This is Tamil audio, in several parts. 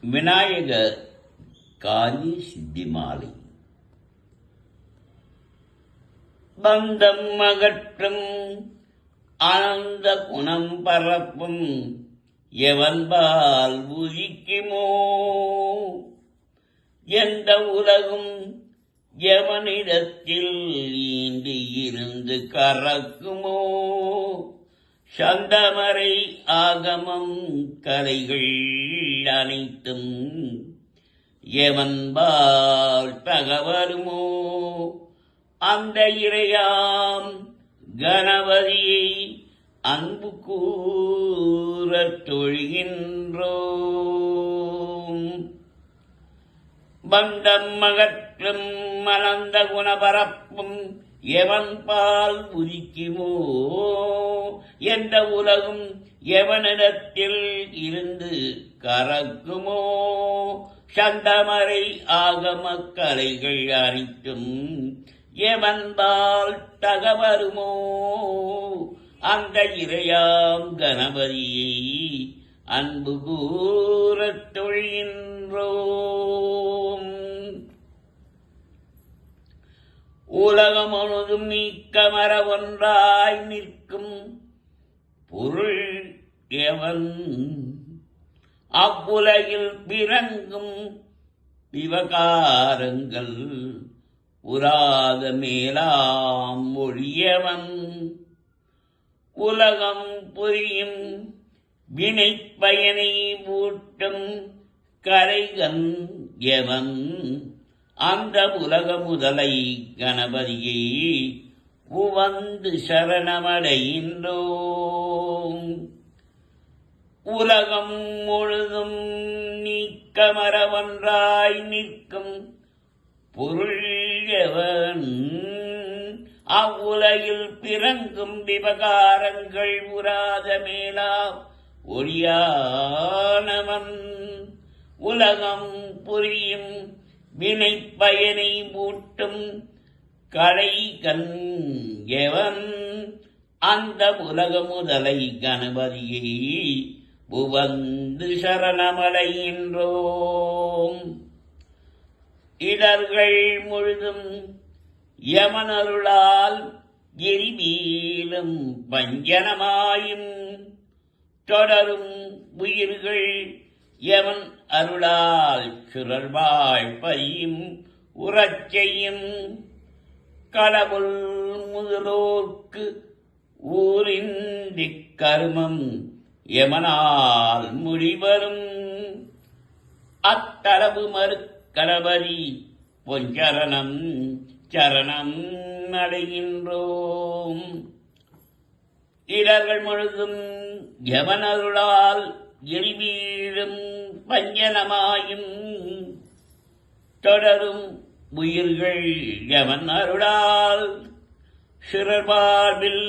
விநாயகர் காஞ்சி சித்தி மாலை. பந்தம் அகற்றும் ஆனந்த குணம் பரப்பும் எவன்பால் உதிக்குமோ, எந்த உலகும் எவனிடத்தில் ஈண்டு இருந்து கறக்குமோ, சந்தமரை ஆகமம் கலைகள் அனைத்தும் எவன்பால் தகவருமோ, அந்த இறையாம் கணபதியை அன்பு கூறத் தொழுகின்றோம். பந்தம் அகற்றும் மலர்ந்த குணபரப்பும் எவன்பால் உதிக்குமோ, எந்த உலகும் எவனிடத்தில் இருந்து கறக்குமோ, சந்தமரை ஆகம கலைகள் அனைத்தும் எவன்பால் தகவருமோ, அந்த இறையாம் கணபதியை அன்பு கூறத் தொழுகின்றோம். உலகம் முழுதும் நீக்கமர ஒன்றாய் நிற்கும் பொருள் எவன், அவ்வுலகில் பிறங்கும் விவகாரங்கள் உராத மேலாம் மொழியவன், உலகம் புரியும் வினை பயனை ஊட்டும் கரைகன் எவன், அந்த உலக முதலை கணபதியை உவந்து சரணமடைகின்றோம். உலகம் முழுதும் நீக்கமர ஒன்றாய் நிற்கும் பொருள் எவன், அவ்வுலகில் பிறங்கும் விவகாரங்கள் உராத மேலா ஒளியானவன், உலகம் புரியும் வினை பயனை மூட்டும் கலைகன் எவன், அந்த உலக முதலை கணபதியை உவந்து சரணமடைகின்றோம். இடர்கள் முழுதும் யமனருளால் எரிமீளும் பஞ்சனமாயும் தொடரும் உயிர்கள் எவன் அருளால் சுரர்வாழ் பரியும் உறச்செய்யும், கடவுள் முதலோர்க்கு ஊரின்றி கருமம் எமனால் முடிவரும், அத்தளவு மறுக்கணபதி பொஞ்சரணம் சரணம் அடைகின்றோம். இடர்கள் முழுதும் எவனருளால் எரிவீழும் பஞ்சனமாயும் தொடரும் உயிர்கள் எவன் அருளால் சிறர்பார்பில்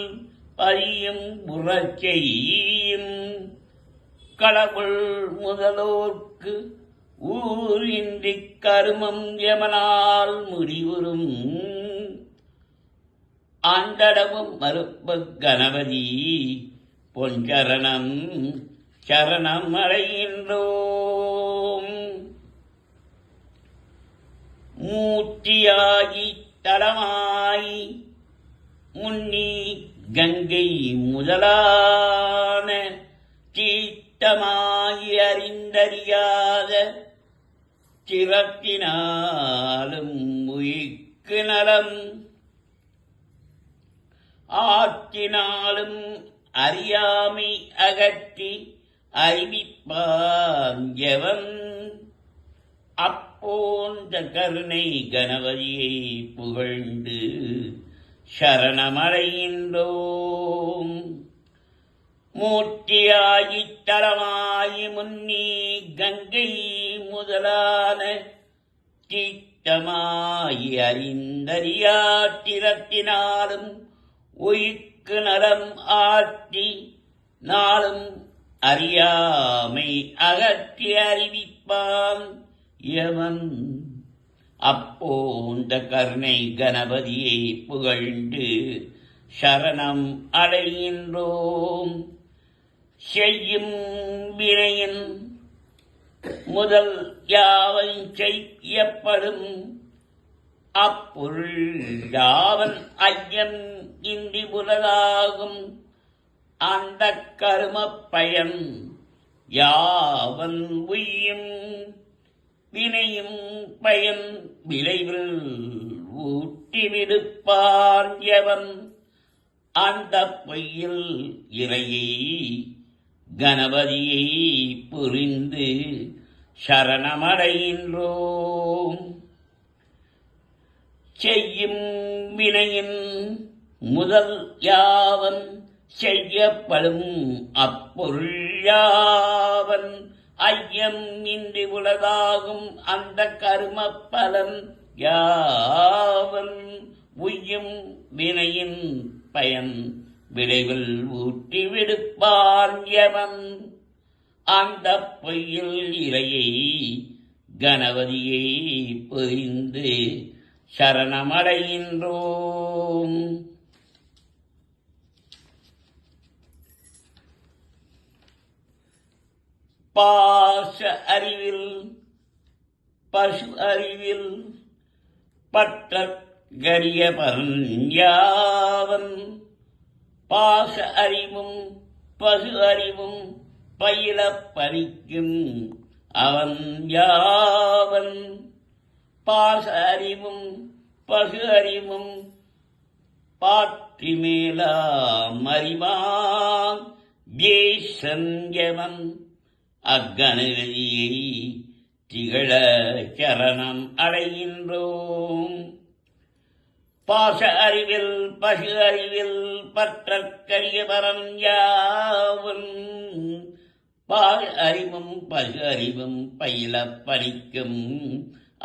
அறியும் உறச்செய்யும், கடவுள் முதலோர்க்கு ஊரின்றி கருமம் எமனால் முடிவுறும், ஆண்டடவும் மறுப்ப கணபதி பொன்சரணம் சரணம் அடைகின்றோம். மூர்த்தியாகி தலமாய் முன்னி கங்கை முதலான தீட்டமாய் அறிந்தறியாத சிரத்தினாலும் உயிர்க்கு நலம், ஆற்றினாலும் அறியாமை அகற்றி அறிவிப்பான் எவன், அப்போன்ற கருணை கணபதியை புகழ்ந்து சரணமடைகின்றோம். மூர்த்தியாகி தலமாயி முன்னி கங்கை முதலான தீட்டமாயி அறிந்தறியாற்றிரத்தினாலும் உயிர்க்கு நலம் ஆற்றி நாளும் அறியாமை அகற்றி அறிவிப்பான் எவன், அப்போந்த கருணை கணபதியை புகழ்ந்து சரணம் அடைகின்றோம். செய்யும் வினையின் முதல் யாவன் செய்யப்படும் அப்பொருள் யாவன் ஐயம் இன்றி புலதாகும் அந்த கருமப் பயன் யாவன் உய்யும் வினையும் பயன் விளைவில் ஊட்டிவிடுப்பான் எவன் அந்த பொய்யில் இறையை கணபதியை புரிந்து சரணமடைகின்றோம். செய்யும் வினையின் முதல் யாவன் செய்யப்படும் அப்பொருள் யாவன் ஐயம் இன்றி உலகாகும் அந்த கர்ம பலன் யாவன் உய்யும் வினையின் பயன் விளைவில் ஊட்டி விடுப்பான் எவன் அந்த பொய்யில் இறையை கணபதியை புரிந்து சரணமடைகின்றோம். பாச அறிவில் பசு அறிவில் பற்ற கரிய பரஞ்சாவன் பாச அறிவும் பசு அறிவும் பயில பறிக்கும் அவன் யாவன் பாச அறிவும் பசு அறிவும் பாற்றி மேலாம் அறிவான் தேசஞ்சவன் அக்கணவியை திகழ சரணம் அடைகின்றோம். பாச அறிவில் பசு அறிவில் பற்றற்கரிய பரஞ்சாவன் பால் அறிவும் பசு அறிவும் பயில பறிக்கும்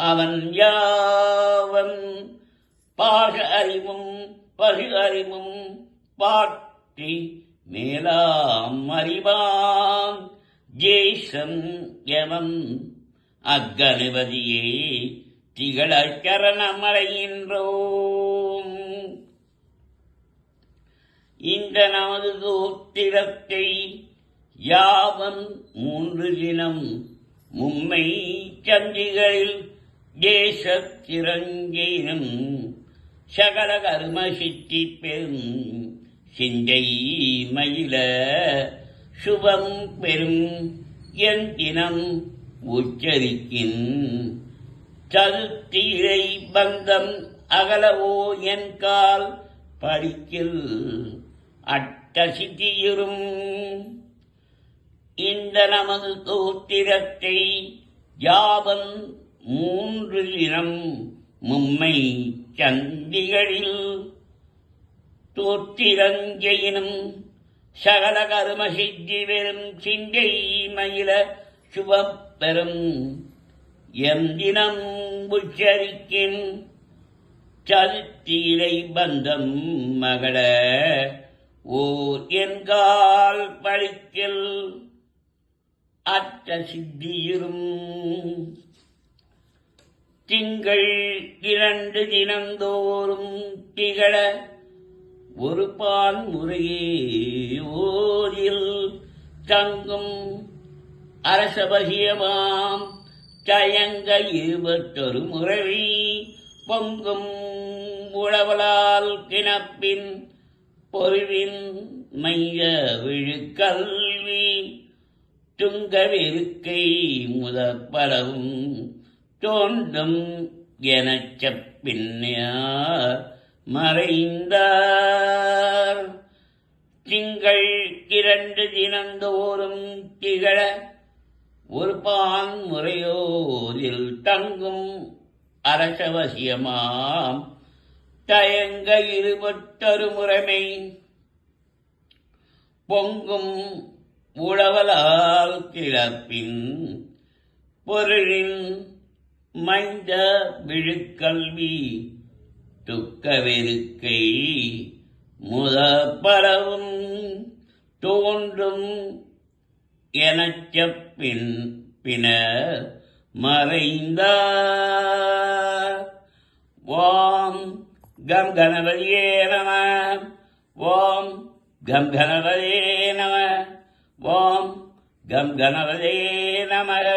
அவன் யாவன் பாச அறிவும் பசு அறிவும் பாற்றி மேலாம் அறிவான் ஜேசன் எவன் அக்கணபதியே திகழ சரணமடைகின்றோம். இந்த நமது தோத்திரத்தை யாவன் 3 தினம் மும்மை சந்திகளில் தேசத்திரங்கேனும் சகல கர்ம சித்தி பெறும் சிந்தை மயில சுபம் பெறும் என் தினம் உச்சரிக்கின் சதுர்த்திரை பந்தம் அகலவோ என் கால் படிக்கில் அட்டசித்தியுறும். இந்த நமது தோத்திரத்தை யாவன் 3 தினம் மும்மை சந்திகளில் தோத்திரஞ்செயினும் சகல கரும சித்தி பெறும் சிந்தை மயில சுபம் பெறும் எம் தினம் உச்சரிக்கின் சதுர்த்திரை பந்தம் மகள ஓர் என்கால் பழிக்கில் அற்ற சித்தியிரும். திங்கள் 2 தினந்தோறும் திகழ ஒரு பால் முறையே ஓரில் தங்கும் அரசபகியமாம் தயங்க 21 முறை பொங்கும் உழவலால் கிணப்பின் பொருவின் மைய விழுக்கல்வி துங்கவிருக்கை முதப்படவும் தோன்றும் எனச் செப்பின்னார் மறைந்தார். திங்கள் 2 தினந்தோறும் திகழ ஒரு பான் முறையோரில் தங்கும் அரசவசியமாம் தயங்க 21 முறைமை பொங்கும் உழவலால் கிளப்பின் பொருளின் மைந்த விழுக்கல்வி துக்கவெருக்கை முதப்படவும் தோன்றும் எனச் பின்னர் மறைந்தார். ஓம் கம் கணபதியே நம. ஓம் கம் கணபதியே நம. ஓம் கம் கணபதே நமக.